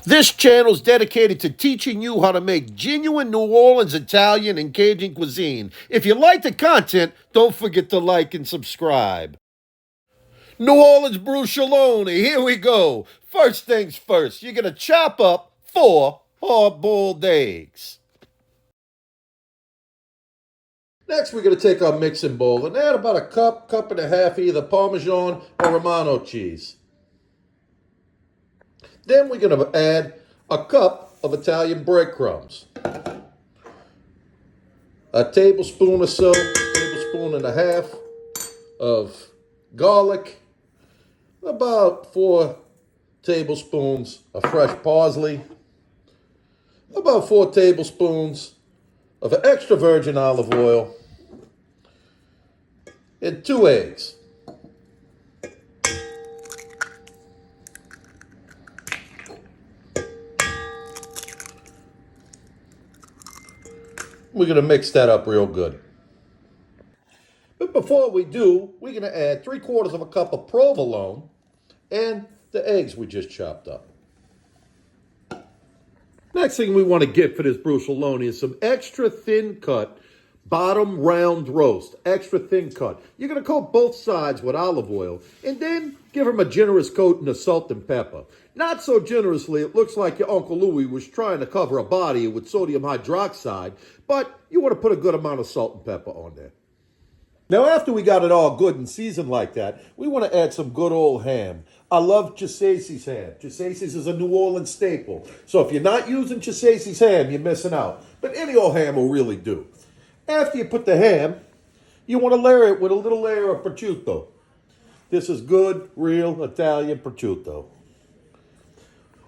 This channel is dedicated to teaching you how to make genuine New Orleans Italian and Cajun cuisine. If you like the content, don't forget to like and subscribe. New Orleans Brucciloni, here we go. First things first, you're going to chop up 4 hard-boiled eggs. Next, we're going to take our mixing bowl and add about a cup and a half of either Parmesan or Romano cheese. Then we're going to add a cup of Italian breadcrumbs, a tablespoon or so, tablespoon and a half of garlic, about 4 tablespoons of fresh parsley, about 4 tablespoons of extra virgin olive oil, and 2 eggs. We're going to mix that up real good. But before we do, we're going to add 3/4 of a cup of provolone and the eggs we just chopped up. Next thing we want to get for this bruschelloni is some extra thin cut bottom round roast. Extra thin cut. You're going to coat both sides with olive oil and then give them a generous coating of salt and pepper. Not so generously, it looks like your Uncle Louie was trying to cover a body with sodium hydroxide, but you want to put a good amount of salt and pepper on there. Now, after we got it all good and seasoned like that, we want to add some good old ham. I love Gisesi's ham. Gisesi's is a New Orleans staple. So if you're not using Gisesi's ham, you're missing out. But any old ham will really do. After you put the ham, you want to layer it with a little layer of prosciutto. This is good, real Italian prosciutto.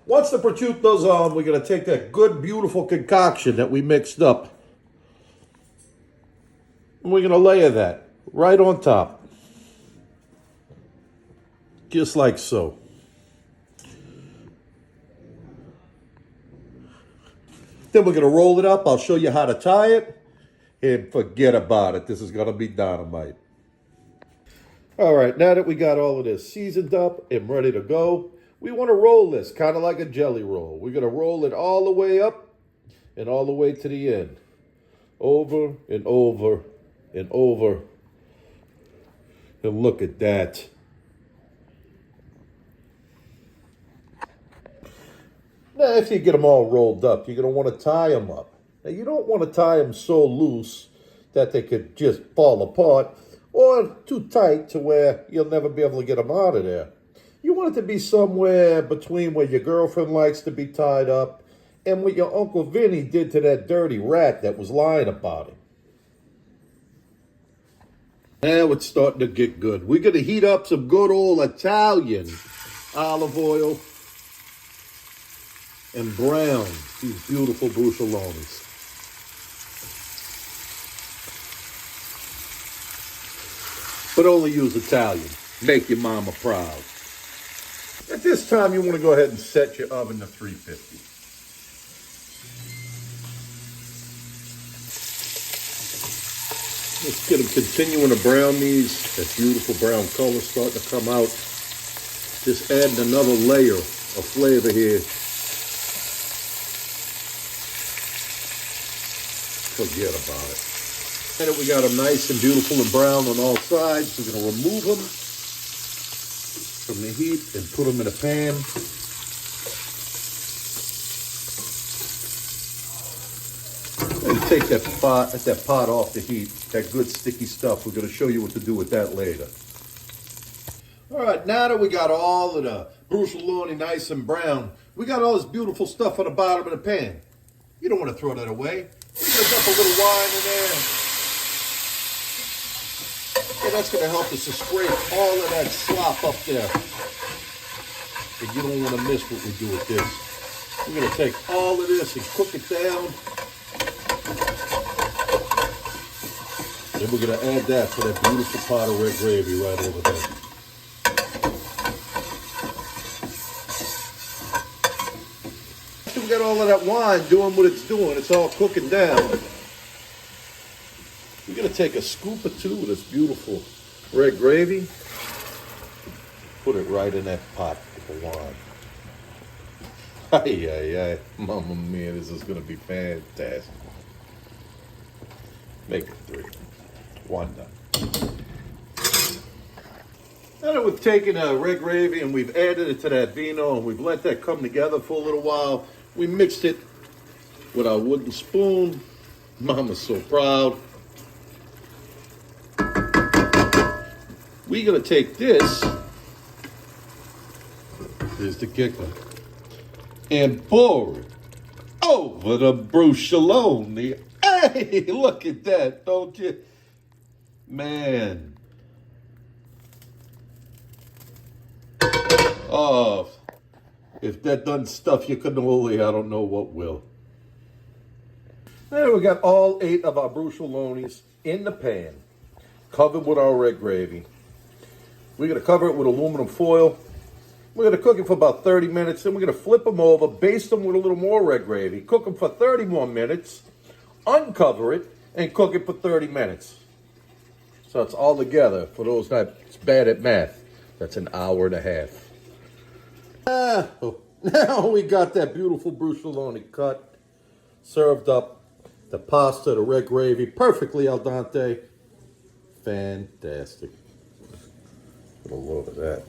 Once the prosciutto's on, we're going to take that good, beautiful concoction that we mixed up. And we're going to layer that right on top. Just like so. Then we're going to roll it up. I'll show you how to tie it. And forget about it. This is going to be dynamite. All right, now that we got all of this seasoned up and ready to go, we want to roll this kind of like a jelly roll. We're going to roll it all the way up and all the way to the end. Over and over and over. And look at that. Now, if you get them all rolled up, you're going to want to tie them up. Now, you don't want to tie them so loose that they could just fall apart or too tight to where you'll never be able to get them out of there. You want it to be somewhere between where your girlfriend likes to be tied up and what your Uncle Vinny did to that dirty rat that was lying about him. Now it's starting to get good. We're going to heat up some good old Italian olive oil and brown these beautiful bruschellonis. But only use Italian. Make your mama proud. At this time, you want to go ahead and set your oven to 350. Let's get them continuing to brown these. That beautiful brown color starting to come out. Just adding another layer of flavor here. Forget about it. Now that we got them nice and beautiful and brown on all sides, we're going to remove them from the heat and put them in a pan. And take that pot off the heat, that good sticky stuff. We're going to show you what to do with that later. All right, now that we got all of the bruschelloni nice and brown, we got all this beautiful stuff on the bottom of the pan. You don't want to throw that away. We're going to dump a little wine in there. And that's going to help us to scrape all of that slop up there. And you don't want to miss what we do with this. We're going to take all of this and cook it down. Then we're going to add that to that beautiful pot of red gravy right over there. After we got all of that wine doing what it's doing, it's all cooking down. We're going to take a scoop or two of this beautiful red gravy, put it right in that pot with the wine. Ay, ay, ay. Mamma mia, this is going to be fantastic. Make it 3. 1 done. Now that we've taken red gravy and we've added it to that vino and we've let that come together for a little while, we mixed it with our wooden spoon. Mama's so proud. We're going to take this, here's the kicker, and pour it over the Brucciloni. Hey, look at that, don't you? Man. Oh, if that doesn't stuff your cannoli, I don't know what will. There we got all 8 of our Bruccillonis in the pan, covered with our red gravy. We're going to cover it with aluminum foil. We're going to cook it for about 30 minutes. Then we're going to flip them over, baste them with a little more red gravy, cook them for 30 more minutes, uncover it, and cook it for 30 minutes. So it's all together, for those that's bad at math, that's an hour and a half. Now we got that beautiful Brucciloni cut, served up, the pasta, the red gravy, perfectly al dente. Fantastic. Get a load of that.